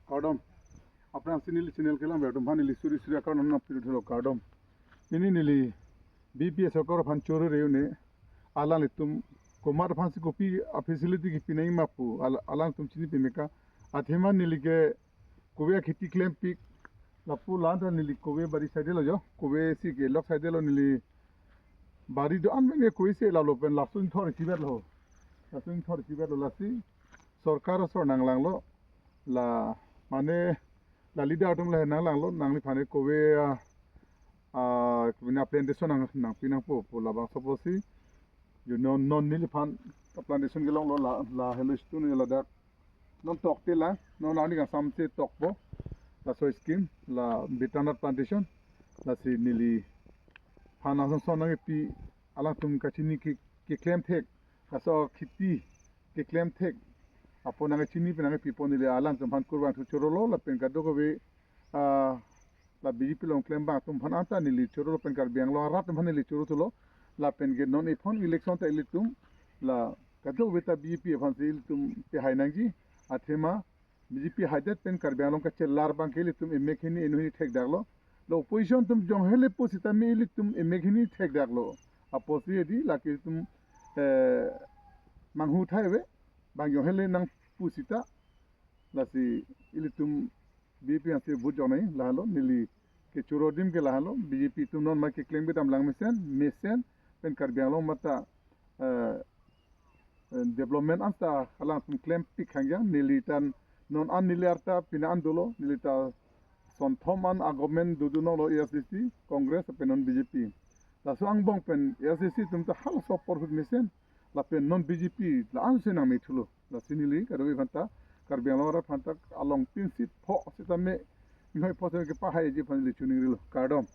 Cardom. Apna sinili channel kelam bedum bhan nili suri suri account namna piru cardom. Ini nili BPS okor bhan choro reune alang litum komar bhan si kopi a facility ki pinai mapu alang tum chini pimeka athema nili ke kowe khiti claim pik lapu landa nili kowe bari side lo jo kowe si ke lok side lo nili bari do an ne kowe se la lo pen la sun thor ki lo la sun thor ki lo la si sarkar so nanglang lo la mane la leader atom la nanglang lo nangli phane kowe kena plantation nang pinang po la bang soposi you know non nili phan plantation gelong lo la hello stone la dak non tok te la non ani ka samse tok po la so scheme la bitana plantation la si nili phan asan sonang pi ala tum kachini ki claim thek la so khiti ki claim thek apona nga chini pinang pi pon nili alam tum phan kurban thu chorolo la pen ka do ko be la BJP long claim ba tum phan ata nili choro pen kar biang lo rat phan nili choro tulo la pen ge non epon election ta ilitum la kadlo beta BJP phan sil tum pe hainangji athema BJP hadat pen kar biang long ka chelar bang ke litum emekhini enuhi thek daglo lo opposition tum jong hele posita me ilitum emekhini thek daglo aposi edi la ke tum manghu thaiwe bang jong hele nang pusita la si ilitum BJP ase bud jonai lahalo nili ke churodim ke lahalo BJP tum non ma ke claim betam lang mesen pen kar biang long mata development anta halang tum claim pik hangyang nili tan non an nili arta pina andolo nili ta son thoman argument dudu no lo ASDC congress pen non BJP la so ang bong pen ASDC tum ta hal support hud mesen la pen non BJP la an sena me thulo la sinili kadowi phanta kar biang long ra phanta along pin sit pho sitame noi pho ke pa hai ji phan li chuning rilo cardom